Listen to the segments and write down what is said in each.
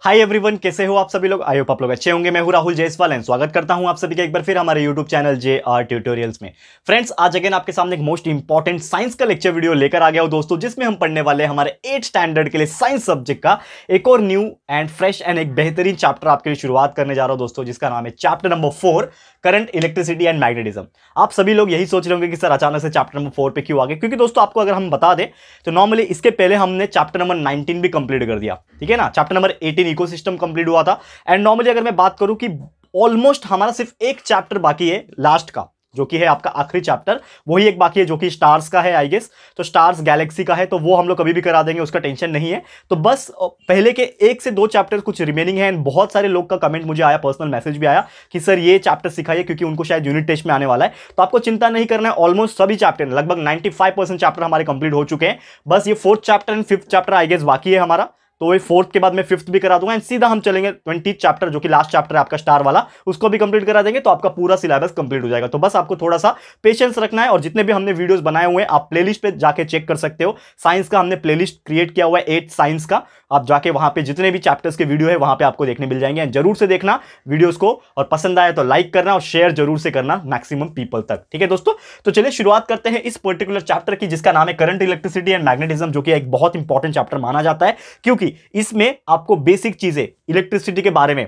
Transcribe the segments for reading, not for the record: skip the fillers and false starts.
Hi everyone, कैसे हो आप सभी लोग। आई होप आप लोग अच्छे होंगे। मैं हूं राहुल जायसवाल एंड स्वागत करता हूं आप सभी का एक बार फिर हमारे यूट्यूब चैनल JR ट्यूटोरियल्स में। फ्रेंड्स, आज अगेन आपके सामने एक मोस्ट इंपॉर्टेंट साइंस का लेक्चर वीडियो लेकर आ गया हूं दोस्तों, जिसमें हम पढ़ने वाले हैं हमारे 8th स्टैंडर्ड के लिए साइंस सब्जेक्ट का एक और न्यू एंड फ्रेश एंड एक बेहतरीन चैप्टर आपके लिए शुरुआत करने जा रहा हूं दोस्तों, जिसका नाम है chapter number 4, current, electricity and magnetism. आप सभी लोग यही सोच रहे होंगे कि सर अचानक से चैप्टर नंबर 4 पे क्यों आ गए, क्योंकि दोस्तों आपको अगर हम बता दें तो नॉर्मली इसके पहले हमने चैप्टर नंबर 19 भी कंप्लीट कर दिया, ठीक है ना। चैप्टर नंबर 18 इकोसिस्टम कंप्लीट हुआ था। एंड नॉर्मली अगर मैं बात करूं कि ऑलमोस्ट हमारा सिर्फ एक चैप्टर बाकी है लास्ट का, जो कि है आपका आखिरी चैप्टर, वही एक बाकी है जो कि स्टार्स का है आई गेस। तो स्टार्स गैलेक्सी का है, तो वो हम लोग कभी भी करा देंगे, उसका टेंशन नहीं है। तो बस पहले के 1 से 2 चैप्टर कुछ रिमेनिंग है। एंड बहुत सारे लोग का कमेंट मुझे आया, पर्सनल मैसेज भी आया कि सर ये चैप्टर सिखाइए, क्योंकि उनको शायद यूनिट टेस्ट में आने वाला है। तो आपको चिंता नहीं करना है, ऑलमोस्ट सभी चैप्टर लगभग 95% चैप्टर हमारे कंप्लीट हो चुके हैं। बस ये 4th chapter and 5th chapter I guess बाकी है हमारा। तो ये 4th के बाद मैं 5th भी करा दूंगा एंड सीधा हम चलेंगे 20th चैप्टर, जो कि लास्ट चैप्टर है आपका स्टार वाला, उसको भी कंप्लीट करा देंगे। तो आपका पूरा सिलेबस कंप्लीट हो जाएगा। तो बस आपको थोड़ा सा पेशेंस रखना है। और जितने भी हमने वीडियोस बनाए हुए हैं आप प्लेलिस्ट पे जाके चेक कर सकते हो। साइंस का हमने प्लेलिस्ट क्रिएट किया हुआ है 8 साइंस का। आप जाके वहां पे जितने भी चैप्टर्स के वीडियो है वहां पे आपको देखने मिल जाएंगे। जरूर से देखना वीडियोस को, और पसंद आए तो लाइक करना और शेयर जरूर से करना मैक्सिमम पीपल तक, ठीक है दोस्तों। तो चलिए शुरुआत करते हैं इस पर्टिकुलर चैप्टर की, जिसका नाम है करंट, इलेक्ट्रिसिटी एंड मैग्नेटिज्म, जो कि एक बहुत इंपॉर्टेंट चैप्टर माना जाता है, क्योंकि इसमें आपको बेसिक चीजें इलेक्ट्रिसिटी के बारे में,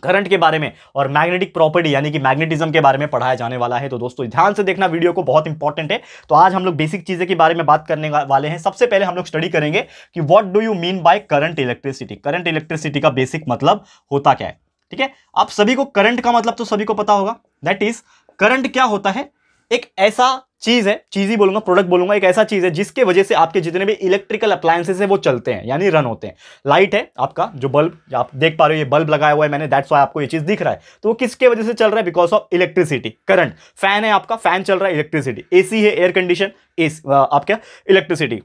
करंट के बारे में और मैग्नेटिक प्रॉपर्टी यानी कि मैग्नेटिज्म के बारे में पढ़ाया जाने वाला है। तो दोस्तों ध्यान से देखना वीडियो को, बहुत इंपॉर्टेंट है। तो आज हम लोग बेसिक चीजें के बारे में बात करने वाले हैं। सबसे पहले हम लोग स्टडी करेंगे कि what do you mean by current electricity. Current electricity का बेसिक मतलब होता क्या है, ठीक है। आप सभी को करंट का मतलब तो सभी को पता होगा, दैट इज करंट क्या होता है। एक ऐसा चीज है, चीज ही बोलूंगा, प्रोडक्ट बोलूंगा, एक ऐसा चीज है जिसके वजह से आपके जितने भी इलेक्ट्रिकल अप्लायंसेस है वो चलते हैं, यानी रन होते हैं। लाइट है आपका जो बल्ब आप देख पा रहे हो, ये बल्ब लगाया हुआ है मैंने, दैट्स व्हाई आपको ये चीज दिख रहा है। तो वो किसके वजह से चल रहा है? Because of electricity, current. Fan है आपका, फैन चल रहा है, इलेक्ट्रिसिटी। एसी है, एयर कंडीशन, आपका इलेक्ट्रिसिटी।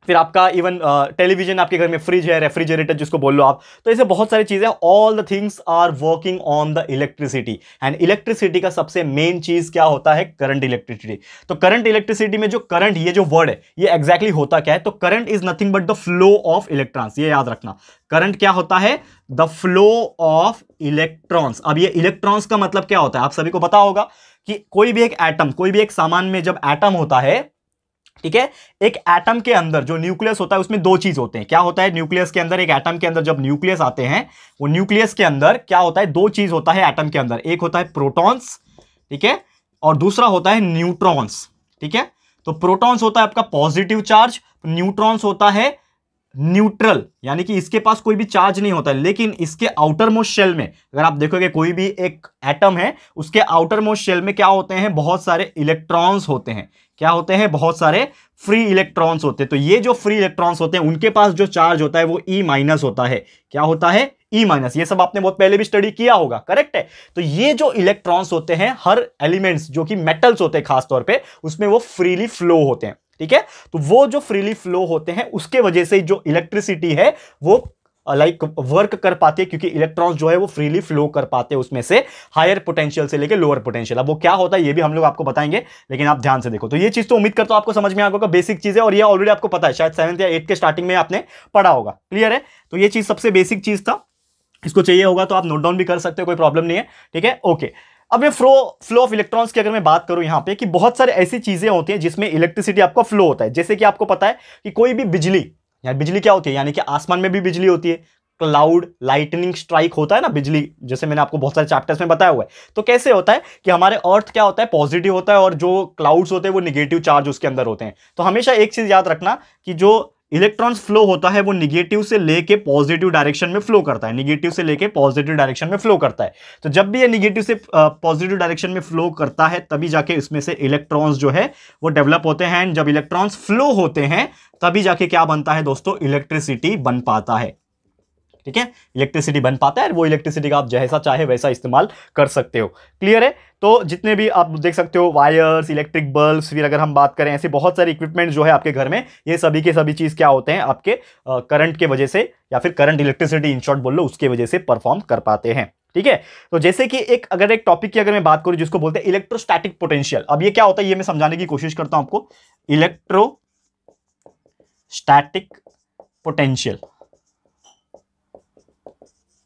फिर आपका इवन टेलीविजन आपके घर में, फ्रिज है, रेफ्रिजरेटर जिसको बोल लो आप। तो ऐसे बहुत सारी चीजें, all the things are working on the electricity. And electricity का सबसे मेन चीज क्या होता है? Current electricity. तो करंट इलेक्ट्रिसिटी में जो करंट, ये जो वर्ड है ये एग्जैक्टली होता क्या है? तो current is nothing but the flow of electrons. ये याद रखना, करंट क्या होता है? The flow of electrons. अब ये इलेक्ट्रॉन्स का मतलब क्या होता है आप सभी को पता होगा कि कोई भी एक एटम, कोई भी एक सामान में जब एटम होता है, ठीक है, एक एटम के अंदर जो न्यूक्लियस होता है उसमें 2 चीज होते हैं। क्या होता है न्यूक्लियस के अंदर? एक एटम के अंदर जब न्यूक्लियस आते हैं, वो न्यूक्लियस के अंदर क्या होता है? 2 चीज होता है एटम के अंदर। एक होता है प्रोटॉन्स, ठीक है, और दूसरा होता है न्यूट्रॉन्स, ठीक है। तो प्रोटॉन्स होता है आपका पॉजिटिव चार्ज, न्यूट्रॉन्स होता है न्यूट्रल, यानी कि इसके पास कोई भी चार्ज नहीं होता है। लेकिन इसके आउटर मोस्ट शेल में अगर आप देखोगे, कोई भी एक एटम है उसके आउटर मोस्ट शेल में क्या होते हैं? बहुत सारे इलेक्ट्रॉन्स होते हैं। क्या होते हैं? बहुत सारे फ्री इलेक्ट्रॉन्स होते हैं। तो ये जो फ्री इलेक्ट्रॉन्स होते हैं उनके पास जो चार्ज होता है वो E- होता है। क्या होता है? E-। ये सब आपने बहुत पहले भी स्टडी किया होगा, करेक्ट है। तो ये जो इलेक्ट्रॉन्स होते हैं, हर एलिमेंट्स जो कि मेटल्स होते हैं खासतौर पे, उसमें वो फ्रीली फ्लो होते हैं, ठीक है। तो वो जो फ्रीली फ्लो होते हैं उसके वजह से जो इलेक्ट्रिसिटी है वो लाइक वर्क कर पाती है, क्योंकि इलेक्ट्रॉन्स जो है वो फ्रीली फ्लो कर पाते हैं उसमें से, हायर पोटेंशियल से लेकर लोअर पोटेंशियल। अब वो क्या होता है ये भी हम लोग आपको बताएंगे, लेकिन आप ध्यान से देखो। तो ये चीज तो उम्मीद करता हूं आपको समझ में आ गया, बेसिक चीज है और ये ऑलरेडी आपको पता है, शायद 7th या 8th के स्टार्टिंग में आपने पढ़ा होगा, क्लियर है। तो ये चीज सबसे बेसिक चीज था, इसको चाहिए होगा तो आप नोट डाउन भी कर सकते हो, कोई प्रॉब्लम नहीं है, ठीक है, ओके। अब मैं फ्लो ऑफ इलेक्ट्रॉन्स की अगर मैं बात करूं यहां पे, कि बहुत सारी ऐसी चीजें होती हैं जिसमें इलेक्ट्रिसिटी आपका फ्लो होता है। जैसे कि आपको पता है कि कोई भी बिजली, यानी बिजली क्या होती है? यानी कि आसमान में भी बिजली होती है, क्लाउड लाइटनिंग स्ट्राइक होता है ना बिजली, जैसे मैंने आपको बहुत सारे चैप्टर्स में बताया हुआ है। तो कैसे होता है कि हमारे अर्थ क्या होता है? पॉजिटिव होता है, और जो क्लाउड्स होते हैं वो निगेटिव चार्ज उसके अंदर होते हैं। तो हमेशा एक चीज याद रखना कि जो इलेक्ट्रॉन्स फ्लो होता है वो निगेटिव से लेके पॉजिटिव डायरेक्शन में फ्लो करता है, निगेटिव से लेके पॉजिटिव डायरेक्शन में फ्लो करता है। तो जब भी ये निगेटिव से पॉजिटिव डायरेक्शन में फ्लो करता है तभी जाके इसमें से इलेक्ट्रॉन्स जो है वो डेवलप होते हैं। जब इलेक्ट्रॉन्स फ्लो होते हैं तभी जाके क्या बनता है दोस्तों? इलेक्ट्रिसिटी बन पाता है, ठीक है, इलेक्ट्रिसिटी बन पाता है। वो इलेक्ट्रिसिटी का आप जैसा चाहे वैसा इस्तेमाल कर सकते हो, क्लियर है। तो जितने भी आप देख सकते हो वायर्स, इलेक्ट्रिक बल्ब्स, फिर अगर हम बात करें ऐसे बहुत सारे इक्विपमेंट जो है आपके घर में, ये सभी के सभी चीज क्या होते हैं? आपके करंट के वजह से, या फिर करंट इलेक्ट्रिसिटी इन शॉर्ट बोल लो, उसके वजह से परफॉर्म कर पाते हैं, ठीक है। तो जैसे कि अगर एक टॉपिक की अगर मैं बात करूं जिसको बोलते हैं इलेक्ट्रोस्टैटिक पोटेंशियल। अब ये क्या होता है ये मैं समझाने की कोशिश करता हूं आपको। Electrostatic potential,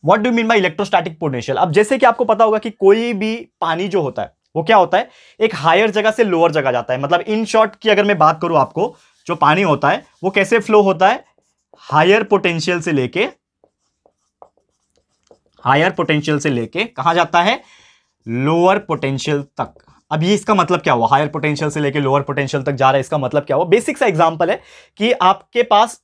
what do mean by electrostatic potential? अब जैसे कि आपको पता होगा कि कोई भी पानी जो होता है वो क्या होता है, एक हायर जगह से लोअर जगह जाता है। मतलब इन शॉर्ट की अगर मैं बात करूं आपको, जो पानी होता है वो कैसे फ्लो होता है, हायर पोटेंशियल से लेके कहां जाता है, लोअर पोटेंशियल तक। अब ये इसका मतलब क्या हुआ, हायर पोटेंशियल से लेके लोअर पोटेंशियल तक जा रहा है, इसका मतलब क्या हुआ? बेसिक सा एग्जांपल है कि आपके पास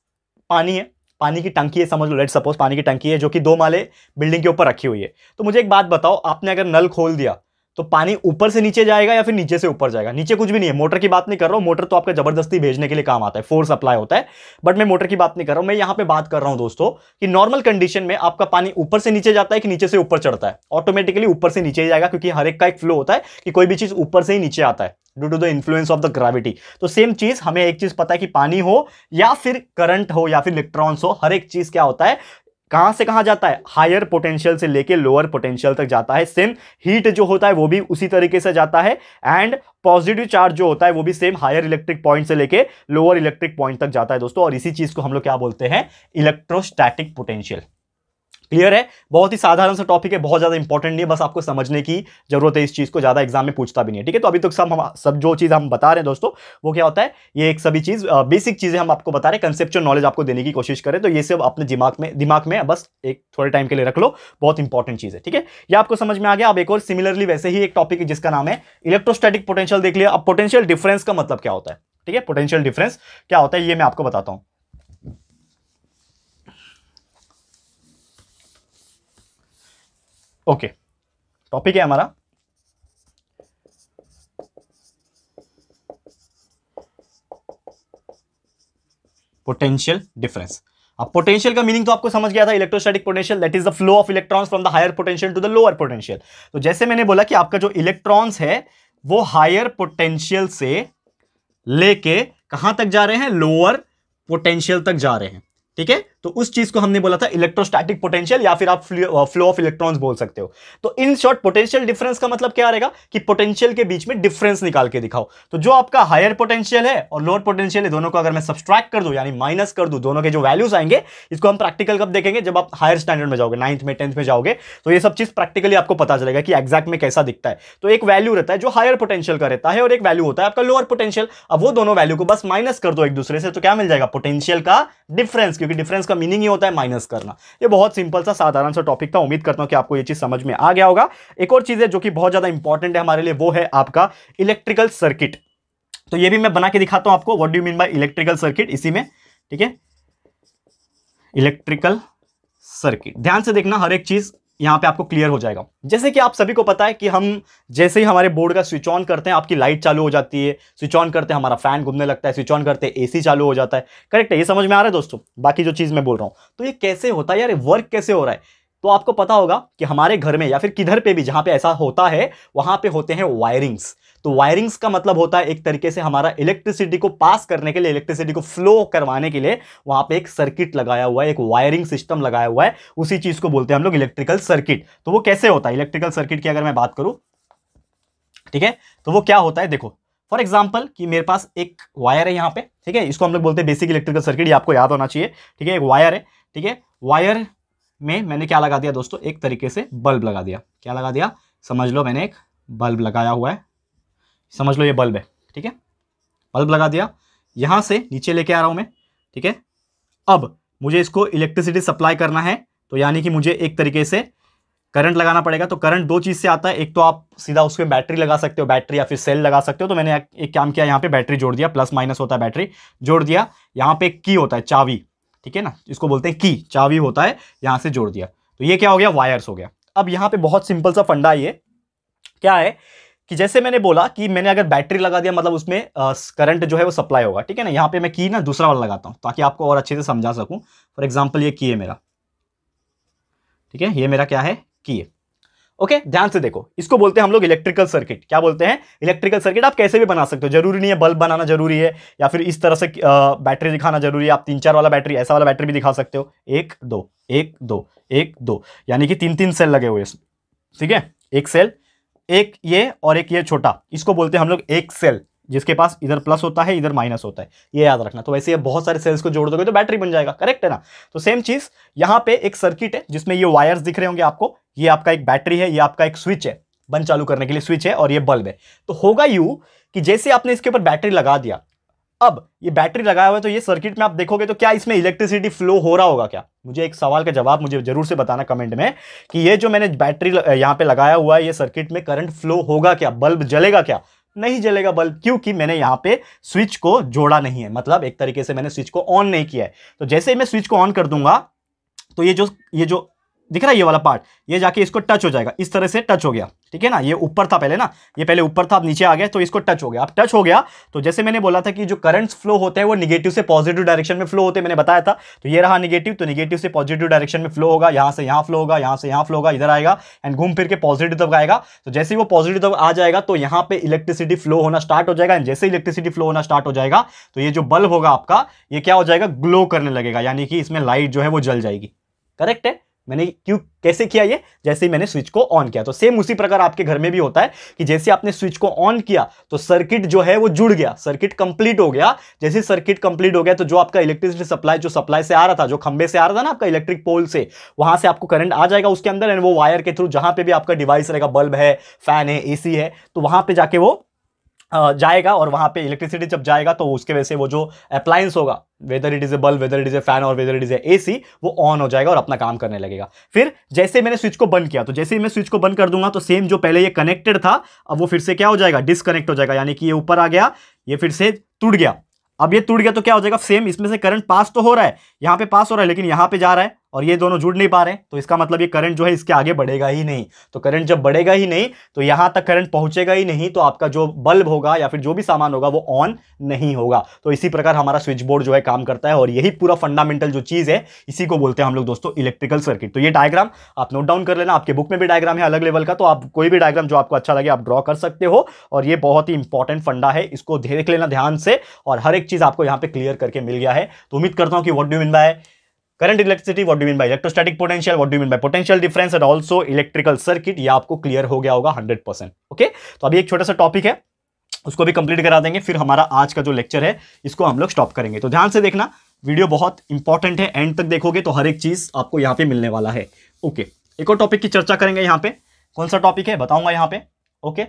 पानी है, पानी की टंकी है, समझ लो, लेट्स सपोज पानी की टंकी है जो कि 2 माले बिल्डिंग के ऊपर रखी हुई है। तो मुझे एक बात बताओ, आपने अगर नल खोल दिया तो पानी ऊपर से नीचे जाएगा या फिर नीचे से ऊपर जाएगा? नीचे कुछ भी नहीं है, मोटर की बात नहीं कर रहा हूं, मोटर तो आपका जबरदस्ती भेजने के लिए काम आता है, फोर्स अप्लाई होता है, बट मैं मोटर की बात नहीं कर रहा हूं। मैं यहां पे बात कर रहा हूं दोस्तों कि नॉर्मल कंडीशन में आपका पानी ऊपर से नीचे जाता है कि नीचे से ऊपर चढ़ता है? ऑटोमेटिकली ऊपर से नीचे ही जाएगा, क्योंकि हर एक का एक फ्लो होता है कि कोई भी चीज ऊपर से ही नीचे आता है due to the influence of the gravity. तो सेम चीज, हमें एक चीज पता है कि पानी हो या फिर करंट हो या फिर इलेक्ट्रॉन्स हो, हर एक चीज क्या होता है, कहां से कहां जाता है, हायर पोटेंशियल से लेके लोअर पोटेंशियल तक जाता है। सेम हीट जो होता है वो भी उसी तरीके से जाता है, एंड पॉजिटिव चार्ज जो होता है वो भी सेम हायर इलेक्ट्रिक पॉइंट से लेके लोअर इलेक्ट्रिक पॉइंट तक जाता है दोस्तों। और इसी चीज को हम लोग क्या बोलते हैं, इलेक्ट्रोस्टैटिक पोटेंशियल। क्लियर है? बहुत ही साधारण सा टॉपिक है, बहुत ज्यादा इंपॉर्टेंट नहीं है, बस आपको समझने की जरूरत है। इस चीज को ज्यादा एग्जाम में पूछता भी नहीं है, ठीक है? तो अभी तक सब जो चीज हम बता रहे हैं दोस्तों, वो क्या होता है, ये एक सभी चीज बेसिक चीजें हम आपको बता रहे हैं, कंसेप्चुअल नॉलेज आपको देने की कोशिश करें। तो ये सब अपने दिमाग में बस एक थोड़े टाइम के लिए रख लो, बहुत इंपॉर्टेंट चीज है, ठीक है? ये आपको समझ में आ गया। अब एक और सिमिलरली वैसे ही एक टॉपिक है जिसका नाम है इलेक्ट्रोस्टैटिक पोटेंशियल, देख लिया। अब पोटेंशियल डिफरेंस का मतलब क्या होता है, ठीक है? पोटेंशियल डिफरेंस क्या होता है ये मैं आपको बताता हूं। ओके, टॉपिक है हमारा पोटेंशियल डिफरेंस। अब पोटेंशियल का मीनिंग तो आपको समझ गया था, electrostatic potential that is the flow of electrons from the higher potential to the lower potential. तो जैसे मैंने बोला कि आपका जो इलेक्ट्रॉन्स है वो हायर पोटेंशियल से लेके कहां तक जा रहे हैं, लोअर पोटेंशियल तक जा रहे हैं, ठीक है? तो उस चीज को हमने बोला था इलेक्ट्रोस्टैटिक पोटेंशियल, या फिर आप फ्लो ऑफ इलेक्ट्रॉन्स बोल सकते हो। तो इन शॉर्ट पोटेंशियल डिफरेंस का मतलब क्या रहेगा कि पोटेंशियल के बीच में डिफरेंस निकाल के दिखाओ। तो जो आपका हायर पोटेंशियल है और लोअर पोटेंशियल है, दोनों को अगर मैं सब्सट्रैक्ट कर दूं यानी माइनस कर दूं, दोनों के जो वैल्यूज आएंगे, इसको हम प्रैक्टिकल कब देखेंगे, जब आप हायर स्टैंडर्ड में जाओगे, 9th में 10th में जाओगे, तो ये सब चीज प्रैक्टिकली आपको पता चलेगा कि एग्जैक्ट में कैसा दिखता है। तो एक वैल्यू रहता है जो हायर पोटेंशियल का रहता है और एक वैल्यू होता है आपका लोअर पोटेंशियल। अब वो दोनों वैल्यू को बस माइनस कर दो एक दूसरे से, तो क्या मिल जाएगा, पोटेंशियल का डिफरेंस, क्योंकि डिफरेंस का मीनिंग ही होता है माइनस करना। ये बहुत सिंपल सा साधारण सा टॉपिक था, उम्मीद करता हूं कि आपको ये चीज समझ में आ गया होगा। एक और चीज है जो कि बहुत ज्यादा इंपॉर्टेंट है हमारे लिए, वो है आपका इलेक्ट्रिकल सर्किट। तो ये भी मैं बना के दिखाता हूं आपको, what do you mean by electrical circuit, इसी में, ठीक है? इलेक्ट्रिकल सर्किट, ध्यान से देखना, हर एक चीज यहां पे आपको क्लियर हो जाएगा। जैसे कि आप सभी को पता है कि हम जैसे ही हमारे बोर्ड का स्विच ऑन करते हैं आपकी लाइट चालू हो जाती है, स्विच ऑन करते हैं हमारा फैन घूमने लगता है, स्विच ऑन करते हैं एसी चालू हो जाता है, करेक्ट है? ये समझ में आ रहा है दोस्तों, बाकी जो चीज मैं बोल रहा हूं। तो ये कैसे होता है यार, वर्क कैसे हो रहा है? तो आपको पता होगा कि हमारे घर में या फिर किधर पे भी जहां पे ऐसा होता है वहां पे होते हैं वायरिंग्स। तो वायरिंग्स का मतलब होता है एक तरीके से हमारा इलेक्ट्रिसिटी को पास करने के लिए, इलेक्ट्रिसिटी को फ्लो करवाने के लिए वहां पे एक सर्किट लगाया हुआ है, एक वायरिंग सिस्टम लगाया हुआ है, उसी चीज को बोलते हैं हम लोग इलेक्ट्रिकल सर्किट। तो वो कैसे होता है इलेक्ट्रिकल सर्किट की अगर मैं बात करूं, ठीक है? तो वो क्या होता है, देखो फॉर एग्जाम्पल कि मेरे पास एक वायर है यहां पे, ठीक है? इसको हम लोग बोलते हैं बेसिक इलेक्ट्रिकल सर्किट, ये आपको याद होना चाहिए, ठीक है? एक वायर है, ठीक है? वायर में मैंने क्या लगा दिया दोस्तों, एक तरीके से बल्ब लगा दिया। क्या लगा दिया, समझ लो मैंने एक बल्ब लगाया हुआ है, समझ लो ये बल्ब है, ठीक है? बल्ब लगा दिया, यहां से नीचे लेके आ रहा हूं मैं, ठीक है? अब मुझे इसको इलेक्ट्रिसिटी सप्लाई करना है, तो यानी कि मुझे एक तरीके से करंट लगाना पड़ेगा। तो करंट दो चीज से आता है, एक तो आप सीधा उसमें बैटरी लगा सकते हो, बैटरी या फिर सेल लगा सकते हो। तो मैंने एक काम किया, यहाँ पे बैटरी जोड़ दिया, प्लस माइनस होता है बैटरी, जोड़ दिया। यहाँ पे की होता है चाबी, ठीक है ना, इसको बोलते हैं की, चाबी होता है, यहां से जोड़ दिया। तो ये क्या हो गया, वायर्स हो गया। अब यहाँ पे बहुत सिंपल सा फंडा ये क्या है कि जैसे मैंने बोला कि मैंने अगर बैटरी लगा दिया मतलब उसमें करंट जो है वो सप्लाई होगा, ठीक है ना? यहाँ पे मैं की ना दूसरा वाला लगाता हूं ताकि आपको और अच्छे से समझा सकूं। फॉर एग्जाम्पल ये की है मेरा, ठीक है? ये मेरा क्या है, की है। ओके, ध्यान से देखो, इसको बोलते हैं हम लोग इलेक्ट्रिकल सर्किट। क्या बोलते हैं, इलेक्ट्रिकल सर्किट। आप कैसे भी बना सकते हो, जरूरी नहीं है बल्ब बनाना जरूरी है या फिर इस तरह से बैटरी दिखाना जरूरी है। आप 3-4 वाला बैटरी, ऐसा वाला बैटरी भी दिखा सकते हो, 1 2 1 2 1 2, यानी कि 3-3 सेल लगे हुए इसमें, ठीक है? एक सेल, एक ये और एक ये छोटा, इसको बोलते हैं हम लोग एक सेल, जिसके पास इधर प्लस होता है इधर माइनस होता है, ये याद रखना। तो वैसे ये बहुत सारे सेल्स को जोड़ दोगे तो बैटरी बन जाएगा, करेक्ट है ना। तो सेम चीज यहां पे एक सर्किट है जिसमें ये वायर्स दिख रहे होंगे आपको, ये आपका एक बैटरी है, ये आपका एक स्विच है, बंद चालू करने के लिए स्विच है, और ये बल्ब है। तो होगा यूं कि जैसे आपने इसके ऊपर बैटरी लगा दिया, अब ये बैटरी लगाया हुआ है, तो ये सर्किट में आप देखोगे तो क्या इसमें इलेक्ट्रिसिटी फ्लो हो रहा होगा क्या? मुझे एक सवाल का जवाब मुझे जरूर से बताना कमेंट में कि ये जो मैंने बैटरी यहां पे लगाया हुआ है, ये सर्किट में करंट फ्लो होगा क्या, बल्ब जलेगा क्या? नहीं जलेगा बल्ब, क्योंकि मैंने यहां पे स्विच को जोड़ा नहीं है, मतलब एक तरीके से मैंने स्विच को ऑन नहीं किया है। तो जैसे ही मैं स्विच को ऑन कर दूंगा तो ये जो दिख रहा है ये वाला पार्ट, ये जाके इसको टच हो जाएगा, इस तरह से टच हो गया, ठीक है ना। ये ऊपर था पहले ना, ये पहले ऊपर था, अब नीचे आ गया, तो इसको टच हो गया। अब टच हो गया तो जैसे मैंने बोला था कि जो करंट्स फ्लो होते हैं वो निगेटिव से पॉजिटिव डायरेक्शन में फ्लो होते हैं, मैंने बताया था। तो ये रहा निगेटिव, तो निगेटिव से पॉजिटिव डायरेक्शन में फ्लो होगा, यहां से यहां फ्लो होगा, यहां से यहां फ्लो होगा, इधर आएगा एंड घूम फिर के पॉजिटिव तक आएगा। तो जैसे ही वो पॉजिटिव तक आ जाएगा तो यहां पे इलेक्ट्रिसिटी फ्लो होना स्टार्ट हो जाएगा, एंड जैसे इलेक्ट्रिसिटी फ्लो होना स्टार्ट हो जाएगा तो ये जो बल्ब होगा आपका, ये क्या हो जाएगा, ग्लो करने लगेगा, यानी कि इसमें लाइट जो है वो जल जाएगी, करेक्ट है। मैंने कैसे किया ये, जैसे ही मैंने स्विच को ऑन किया। तो सेम उसी प्रकार आपके घर में भी होता है कि जैसे आपने स्विच को ऑन किया तो सर्किट जो है वो जुड़ गया, सर्किट कंप्लीट हो गया। जैसे सर्किट कंप्लीट हो गया तो जो आपका इलेक्ट्रिसिटी सप्लाई जो सप्लाई से आ रहा था, जो खंबे से आ रहा था ना आपका इलेक्ट्रिक पोल से, वहां से आपको करंट आ जाएगा उसके अंदर, एंड वो वायर के थ्रू जहां पे भी आपका डिवाइस रहेगा, बल्ब है, फैन है, एसी है, तो वहां पे जाके वो जाएगा, और वहां पे इलेक्ट्रिसिटी जब जाएगा तो उसके वजह से वो जो अप्लायंस होगा, whether it is a bulb, whether it is a fan और whether it is a AC, वो ऑन हो जाएगा और अपना काम करने लगेगा। फिर जैसे मैंने स्विच को बंद किया, तो जैसे ही मैं स्विच को बंद कर दूंगा तो सेम जो पहले ये कनेक्टेड था, अब वो फिर से क्या हो जाएगा, डिसकनेक्ट हो जाएगा, यानी कि ये ऊपर आ गया, ये फिर से टूट गया। अब ये टूट गया तो क्या हो जाएगा, सेम इसमें से करंट पास तो हो रहा है, यहां पे पास हो रहा है, लेकिन यहां पे जा रहा है और ये दोनों जुड़ नहीं पा रहे हैं, तो इसका मतलब ये करंट जो है इसके आगे बढ़ेगा ही नहीं। तो करंट जब बढ़ेगा ही नहीं तो यहां तक करंट पहुंचेगा ही नहीं, तो आपका जो बल्ब होगा या फिर जो भी सामान होगा वो ऑन नहीं होगा। तो इसी प्रकार हमारा स्विच बोर्ड जो है काम करता है, और यही पूरा फंडामेंटल जो चीज है इसी को बोलते हैं हम लोग दोस्तों इलेक्ट्रिकल सर्किट। तो ये डायग्राम आप नोट डाउन कर लेना, आपके बुक में भी डायग्राम है अलग लेवल का, तो आप कोई भी डायग्राम जो आपको अच्छा लगे आप ड्रॉ कर सकते हो, और ये बहुत ही इंपॉर्टेंट फंडा है, इसको देख लेना ध्यान से, और हर एक चीज आपको यहां पे क्लियर करके मिल गया है। तो उम्मीद करता हूं कि what do you mean by current electricity, what do you mean by electrostatic potential, what do you mean by potential difference, and also electrical circuit, ये आपको क्लियर हो गया होगा 100%। ओके, तो अभी एक छोटा सा टॉपिक है उसको भी कंप्लीट करा देंगे, फिर हमारा आज का जो लेक्चर है इसको हम लोग स्टॉप करेंगे। तो ध्यान से देखना, वीडियो बहुत इंपॉर्टेंट है, एंड तक देखोगे तो हर एक चीज आपको यहां पे मिलने वाला है। ओके, एक और टॉपिक की चर्चा करेंगे यहां पे, कौन सा टॉपिक है बताऊंगा यहां पे। ओके,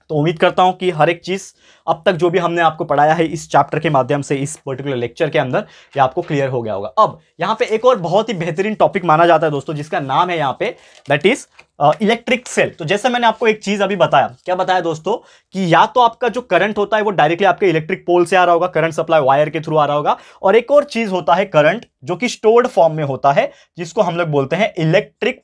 तो उम्मीद करता हूं कि हर एक चीज अब तक जो भी हमने आपको पढ़ाया है इस चैप्टर के माध्यम से, इस पर्टिकुलर लेक्चर के अंदर, ये आपको क्लियर हो गया होगा। अब यहां पे एक और बहुत ही बेहतरीन टॉपिक माना जाता है दोस्तों, जिसका नाम है यहां पे दैट इज इलेक्ट्रिक सेल। तो जैसे मैंने आपको एक चीज अभी बताया, क्या बताया दोस्तों, कि या तो आपका जो करंट होता है वो डायरेक्टली आपके इलेक्ट्रिक पोल से आ रहा होगा, करंट सप्लाई वायर के थ्रू आ रहा होगा, और एक और चीज होता है करंट जो कि स्टोर्ड फॉर्म में होता है, जिसको हम लोग बोलते हैं इलेक्ट्रिक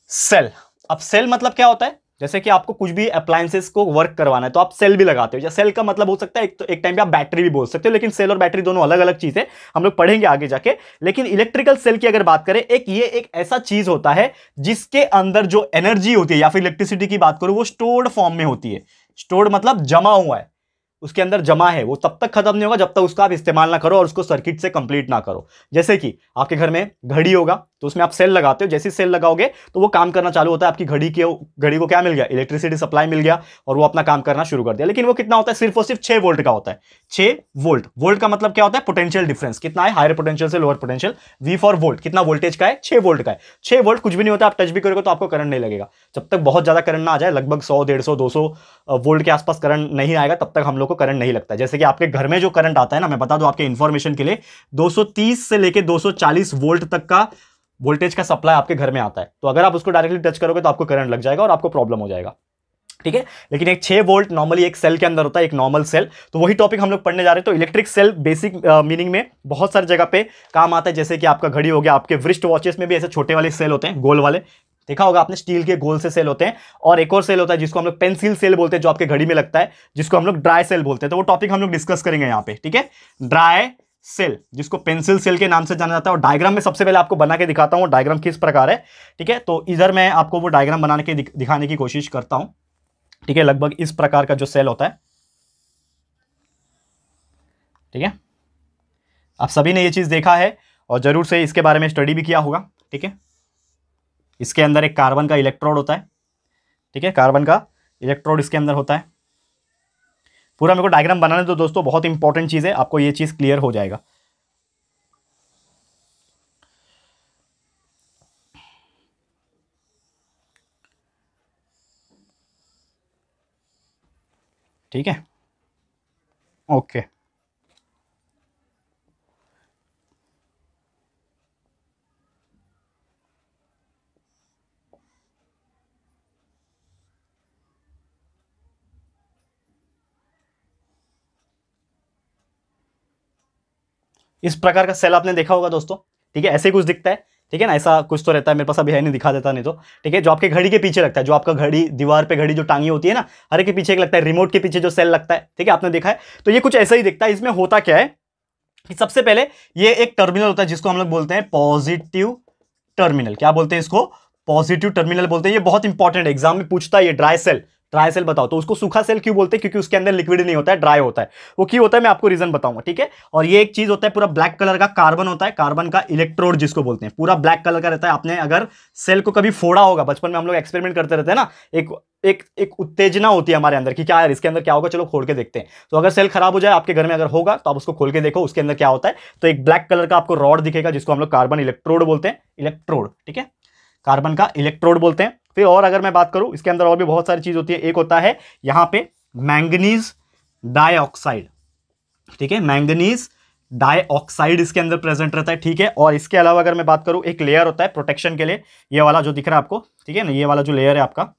सेल। अब सेल मतलब क्या होता है, जैसे कि आपको कुछ भी अप्लायंसेस को वर्क करवाना है तो आप सेल भी लगाते हो, या सेल का मतलब हो सकता है एक टाइम पे आप बैटरी भी बोल सकते हो, लेकिन सेल और बैटरी दोनों अलग अलग चीज है, हम लोग पढ़ेंगे आगे जाके। लेकिन इलेक्ट्रिकल सेल की अगर बात करें, ये एक ऐसा चीज होता है जिसके अंदर जो एनर्जी होती है, या फिर इलेक्ट्रिसिटी की बात करूं, वो स्टोर्ड फॉर्म में होती है। स्टोर्ड मतलब जमा हुआ है, उसके अंदर जमा है, वो तब तक खत्म नहीं होगा जब तक उसका आप इस्तेमाल ना करो और उसको सर्किट से कंप्लीट ना करो। जैसे कि आपके घर में घड़ी होगा तो उसमें आप सेल लगाते हो, जैसे सेल लगाओगे तो वो काम करना चालू होता है, आपकी घड़ी को क्या मिल गया, इलेक्ट्रिसिटी सप्लाई मिल गया, और वो अपना काम करना शुरू कर दिया। लेकिन वो कितना होता है, सिर्फ और सिर्फ 6 वोल्ट का होता है। 6 वोल्ट, वोल्ट का मतलब क्या होता है, पोटेंशियल डिफरेंस कितना है, हायर पोटेंशियल से lower potential, V for volt, कितना वोल्टेज का है, 6 वोल्ट का है। 6 वोल्ट कुछ भी नहीं होता, आप टच भी करोगे तो आपको करंट नहीं लगेगा, जब तक बहुत ज्यादा करंट ना आ जाए, लगभग 100, 150, 200 वोल्ट के आसपास करंट नहीं आएगा तब तक हम लोग को करंट नहीं लगता। जैसे कि आपके घर में जो करंट आता है ना, मैं बता दूं आपके इंफॉर्मेशन के लिए, 230 से लेके 240 वोल्ट तक का वोल्टेज का सप्लाई आपके घर में आता है। तो अगर आप उसको डायरेक्टली टच करोगे तो आपको करंट लग जाएगा और आपको प्रॉब्लम हो जाएगा, ठीक है। लेकिन एक 6 वोल्ट नॉर्मली एक सेल के अंदर होता है, एक नॉर्मल सेल। तो वही टॉपिक हम लोग पढ़ने जा रहे हैं। तो इलेक्ट्रिक सेल बेसिक मीनिंग में बहुत सारी जगह पे काम आता है, जैसे कि आपका घड़ी हो गया, आपके व्रिस्ट वॉचेस में भी ऐसे छोटे वाले सेल होते हैं, गोल वाले, देखा होगा आपने, स्टील के गोल से सेल होते हैं। और एक और सेल होता है जिसको हम लोग पेंसिल सेल बोलते हैं, जो आपके घड़ी में लगता है, जिसको हम लोग ड्राई सेल बोलते हैं। तो वो टॉपिक हम लोग डिस्कस करेंगे यहाँ पे, ठीक है। ड्राई सेल, जिसको पेंसिल सेल के नाम से जाना जाता है। और डायग्राम में सबसे पहले आपको बना के दिखाता हूं डायग्राम किस प्रकार है, ठीक है। तो इधर मैं आपको वो डायग्राम बनाने के दिखाने की कोशिश करता हूं, ठीक है। लगभग इस प्रकार का जो सेल होता है, ठीक है। आप सभी ने ये चीज देखा है और जरूर से इसके बारे में स्टडी भी किया होगा, ठीक है। इसके अंदर एक कार्बन का इलेक्ट्रोड होता है, ठीक है, कार्बन का इलेक्ट्रोड इसके अंदर होता है, पूरा मेरे को डायग्राम बनाने दो दोस्तों, बहुत इंपॉर्टेंट चीज है, आपको ये चीज क्लियर हो जाएगा। ठीक है, ओके। इस प्रकार का सेल आपने देखा होगा दोस्तों, ठीक है, ऐसे ही कुछ दिखता है, ठीक है ना, ऐसा कुछ तो रहता है, मेरे पास अभी है नहीं, दिखा देता नहीं तो, ठीक है, जो आपके घड़ी के पीछे लगता है, जो आपका घड़ी दीवार पे घड़ी जो टांगी होती है ना, हर एक के पीछे एक लगता है, रिमोट के पीछे जो सेल लगता है, ठीक है, आपने देखा है, तो ये कुछ ऐसा ही दिखता है। इसमें होता क्या है कि सबसे पहले ये एक टर्मिनल होता है जिसको हम लोग बोलते हैं पॉजिटिव टर्मिनल। क्या बोलते हैं इसको? पॉजिटिव टर्मिनल बोलते हैं। ये बहुत इंपॉर्टेंट, एग्जाम में पूछता है ये। ड्राई सेल, ड्राई सेल बताओ तो उसको सूखा सेल क्यों बोलते हैं? क्योंकि उसके अंदर लिक्विड नहीं होता है, ड्राई होता है। वो क्यों होता है मैं आपको रीजन बताऊंगा, ठीक है। और ये एक चीज होता है पूरा ब्लैक कलर का, कार्बन होता है, कार्बन का इलेक्ट्रोड जिसको बोलते हैं, पूरा ब्लैक कलर का रहता है। आपने अगर सेल को कभी फोड़ा होगा, बचपन में हम लोग एक्सपेरिमेंट करते रहते हैं ना, एक उत्तेजना होती है हमारे अंदर कि क्या यार इसके अंदर क्या होगा, चलो खोल के देखते हैं। तो अगर सेल खराब हो जाए आपके घर में अगर होगा तो आप उसको खोल के देखो उसके अंदर क्या होता है। तो एक ब्लैक कलर का आपको रॉड दिखेगा जिसको हम लोग कार्बन इलेक्ट्रोड बोलते हैं, इलेक्ट्रोड, ठीक है, कार्बन का इलेक्ट्रोड बोलते हैं। फिर और अगर मैं बात करूं इसके अंदर और भी बहुत सारी चीज होती है। एक होता है यहां पे मैंगनीज डाइऑक्साइड, ठीक है, मैंगनीज डाइऑक्साइड इसके अंदर प्रेजेंट रहता है, ठीक है। और इसके अलावा अगर मैं बात करूं एक लेयर होता है प्रोटेक्शन के लिए, ये वाला जो दिख रहा है आपको, ठीक है ना, ये वाला जो लेयर है आपका,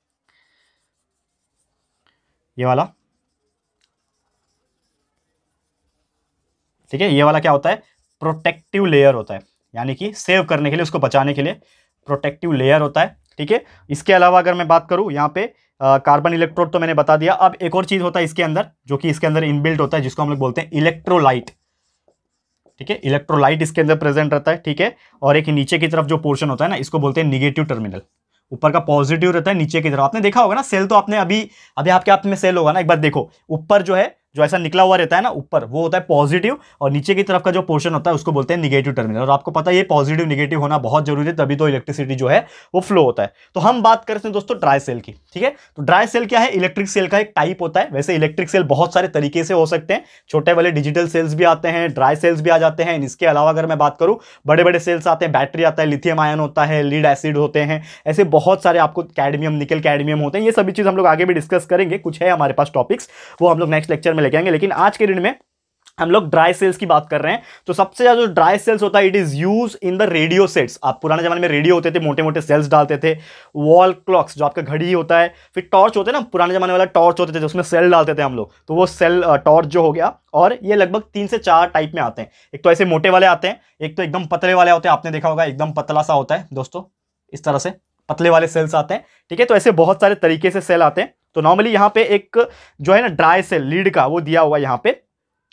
ये वाला, ठीक है, ये वाला क्या होता है? प्रोटेक्टिव लेयर होता है, यानी कि सेव करने के लिए, उसको बचाने के लिए प्रोटेक्टिव लेयर होता है, ठीक है। इसके अलावा अगर मैं बात करूं यहाँ पे कार्बन इलेक्ट्रोड तो मैंने बता दिया। अब एक और चीज होता है इसके अंदर जो कि इसके अंदर इनबिल्ट होता है जिसको हम लोग बोलते हैं इलेक्ट्रोलाइट, ठीक है, इलेक्ट्रोलाइट इसके अंदर प्रेजेंट रहता है, ठीक है। और एक नीचे की तरफ जो पोर्शन होता है ना, इसको बोलते हैं निगेटिव टर्मिनल। ऊपर का पॉजिटिव रहता है, नीचे की तरफ आपने देखा होगा ना सेल, तो आपने अभी अभी आपके हाथ में सेल होगा ना, एक बार देखो ऊपर जो है, जो ऐसा निकला हुआ रहता है ना ऊपर, वो होता है पॉजिटिव, और नीचे की तरफ का जो पोर्शन होता है उसको बोलते हैं निगेटिव टर्मिनल। और आपको पता है ये पॉजिटिव निगेटिव होना बहुत जरूरी है, तभी तो इलेक्ट्रिसिटी जो है वो फ्लो होता है। तो हम बात करते हैं दोस्तों ड्राई सेल की, ठीक है। तो ड्राई सेल क्या है? इलेक्ट्रिक सेल का एक टाइप होता है। वैसे इलेक्ट्रिक सेल बहुत सारे तरीके से हो सकते हैं, छोटे वाले डिजिटल सेल्स भी आते हैं, ड्राई सेल्स भी आ जाते हैं। इसके अलावा अगर मैं बात करूं बड़े बड़े सेल्स आते हैं, बैटरी आता है, लिथियम आयन होता है, लीड एसिड होते हैं, ऐसे बहुत सारे आपको कैडमियम, निकल कैडमियम होते हैं। ये सभी चीज हम लोग आगे भी डिस्कस करेंगे, कुछ है हमारे पास टॉपिक्स, वो हम लोग नेक्स्ट लेक्चर में लेके आएंगे। लेकिन आज के दिन में हम लोग ड्राई सेल्स की बात कर रहे हैं। तो सबसे ज्यादा जो ड्राई सेल्स होता है, it is use in the radio sets. आप पुराने जमाने में रेडियो होते थे, मोटे मोटे सेल्स डालते थे। वॉल क्लॉक्स, जो आपका घड़ी होता है, फिर टॉर्च होते हैं ना, पुराने जमाने वाला टॉर्च होते थे, उसमें सेल डालते थे हम लोग, तो वो सेल टॉर्च जो हो गया। और ये लगभग 3 से 4 टाइप में आते हैं। एक तो ऐसे मोटे वाले आते हैं, एक तो एकदम पतले वाले होते हैं, आपने देखा होगा एकदम पतला सा होता है दोस्तों, इस तरह से पतले वाले सेल्स आते हैं, ठीक है। तो ऐसे बहुत सारे तरीके से सेल आते हैं। तो नॉर्मली यहाँ पे एक जो है ना ड्राई सेल लीड का, वो दिया हुआ यहाँ पे,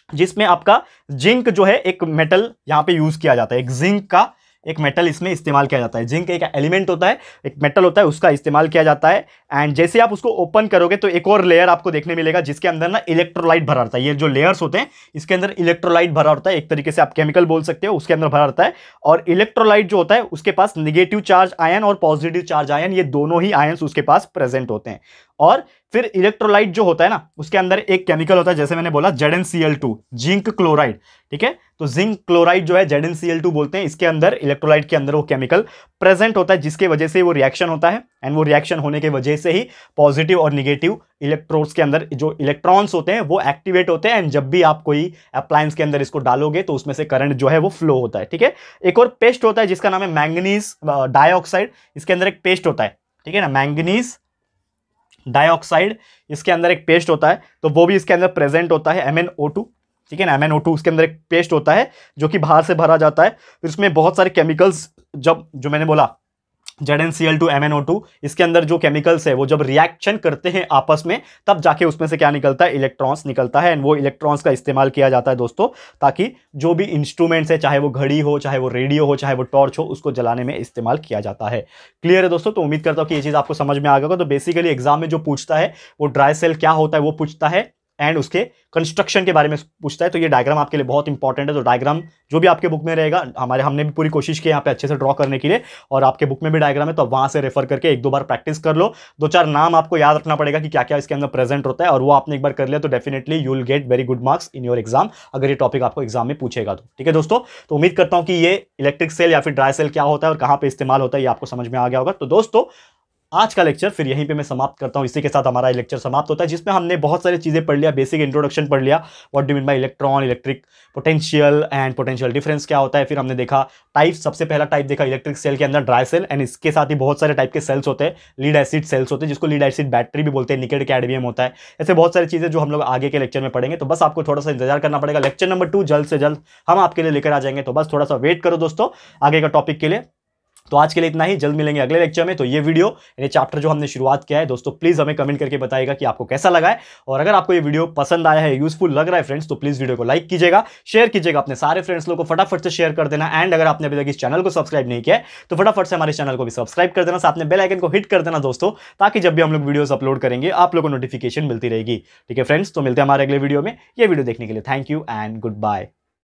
जिसमें आपका जिंक जो है एक मेटल यहां पे यूज किया जाता है। एक जिंक का एक मेटल इसमें इस्तेमाल किया जाता है। जिंक एक एलिमेंट होता है, एक मेटल होता है, उसका इस्तेमाल किया जाता है। एंड जैसे आप उसको ओपन करोगे तो एक और लेयर आपको देखने मिलेगा जिसके अंदर ना इलेक्ट्रोलाइट भरा रहता है। ये जो लेयर्स होते हैं इसके अंदर इलेक्ट्रोलाइट भरा होता है, एक तरीके से आप केमिकल बोल सकते हो, उसके अंदर भरा रहता है। और इलेक्ट्रोलाइट जो होता है उसके पास निगेटिव चार्ज आयन और पॉजिटिव चार्ज आयन, ये दोनों ही आयन्स उसके पास प्रेजेंट होते हैं। और फिर इलेक्ट्रोलाइट जो होता है ना, उसके अंदर एक केमिकल होता है, जैसे मैंने बोला ZnCl2, जिंक क्लोराइड, ठीक है। तो जिंक क्लोराइड जो है ZnCl2 बोलते हैं, इसके अंदर इलेक्ट्रोलाइट के अंदर वो केमिकल प्रेजेंट होता है, जिसके वजह से वो रिएक्शन होता है। एंड वो रिएक्शन होने के वजह से ही पॉजिटिव और निगेटिव इलेक्ट्रोड्स के अंदर जो इलेक्ट्रॉन्स होते हैं वो एक्टिवेट होते हैं। एंड जब भी आप कोई अप्लायंस के अंदर इसको डालोगे तो उसमें से करंट जो है वो फ्लो होता है, ठीक है। एक और पेस्ट होता है जिसका नाम है मैंगनीज डाइऑक्साइड, इसके अंदर एक पेस्ट होता है, ठीक है ना, मैंगनीज डाइऑक्साइड, इसके अंदर एक पेस्ट होता है, तो वो भी इसके अंदर प्रेजेंट होता है, MnO2, ठीक है ना। MnO2 उसके अंदर एक पेस्ट होता है जो कि बाहर से भरा जाता है। फिर उसमें बहुत सारे केमिकल्स, जब जो मैंने बोला ZnCl2 MnO2, इसके अंदर जो केमिकल्स है वो जब रिएक्शन करते हैं आपस में, तब जाके उसमें से क्या निकलता है? इलेक्ट्रॉन्स निकलता है। एंड वो इलेक्ट्रॉन्स का इस्तेमाल किया जाता है दोस्तों, ताकि जो भी इंस्ट्रूमेंट्स है, चाहे वो घड़ी हो, चाहे वो रेडियो हो, चाहे वो टॉर्च हो, उसको जलाने में इस्तेमाल किया जाता है। क्लियर है दोस्तों? तो उम्मीद करता हूं कि ये चीज आपको समझ में आ गया होगा। तो बेसिकली एग्जाम में जो पूछता है वो ड्राई सेल क्या होता है वो पूछता है, एंड उसके कंस्ट्रक्शन के बारे में पूछता है। तो ये डायग्राम आपके लिए बहुत इंपॉर्टेंट है। तो डायग्राम जो भी आपके बुक में रहेगा, हमने भी पूरी कोशिश की यहाँ पे अच्छे से ड्रॉ करने के लिए, और आपके बुक में भी डायग्राम है, तो वहां से रेफर करके एक दो बार प्रैक्टिस कर लो। दो चार नाम आपको याद रखना पड़ेगा कि क्या क्या इसके अंदर प्रेजेंट होता है, और वो आपने एक बार कर लिया तो definitely you will get very good marks in your exam, अगर ये टॉपिक आपको एग्जाम में पूछेगा तो। ठीक है दोस्तों, तो उम्मीद करता हूं कि ये इलेक्ट्रिक सेल या फिर ड्राई सेल क्या होता है और कहां पे इस्तेमाल होता है ये आपको समझ में आ गया होगा। तो दोस्तों आज का लेक्चर फिर यहीं पे मैं समाप्त करता हूं। इसी के साथ हमारा लेक्चर समाप्त होता है, जिसमें हमने बहुत सारी चीजें पढ़ लिया, बेसिक इंट्रोडक्शन पढ़ लिया, what do mean by electron, electric potential and potential difference क्या होता है। फिर हमने देखा टाइप, सबसे पहला टाइप देखा इलेक्ट्रिक सेल के अंदर ड्राई सेल, एंड इसके साथ ही बहुत सारे टाइप के सेल्स होते हैं, लीड एसिड सेल्स होते हैं, जिसको लीड एसिड बैटरी भी बोलते हैं, निकेल कैडमियम होता है। ऐसे बहुत सारी चीजें जो हम लोग आगे के लेक्चर में पढ़ेंगे। तो बस आपको थोड़ा सा इंतजार करना पड़ेगा, लेक्चर नंबर 2 जल्द से जल्द हम आपके लिए लेकर आ जाएंगे। तो बस थोड़ा सा वेट करो दोस्तों आगे का टॉपिक के लिए। तो आज के लिए इतना ही, जल्द मिलेंगे अगले लेक्चर में। तो ये वीडियो, ये चैप्टर जो हमने शुरुआत किया है दोस्तों, प्लीज हमें कमेंट करके बताइएगा कि आपको कैसा लगा है, और अगर आपको ये वीडियो पसंद आया है, यूजफुल लग रहा है फ्रेंड्स, तो प्लीज वीडियो को लाइक कीजिएगा, शेयर कीजिएगा, अपने सारे फ्रेंड्स लोगों को फटाफट से शेयर कर देना। एंड अगर आपने अभी तक इस चैनल को सब्सक्राइब नहीं किया है तो फटाफट से हमारे चैनल को भी सब्सक्राइब कर देना, साथ में बेल आइकन को हिट कर देना दोस्तों, ताकि जब भी हम लोग वीडियोस अपलोड करेंगे आप लोगों को नोटिफिकेशन मिलती रहेगी। ठीक है फ्रेंड्स, तो मिलते हैं हमारे अगले वीडियो में। ये वीडियो देखने के लिए thank you and good bye.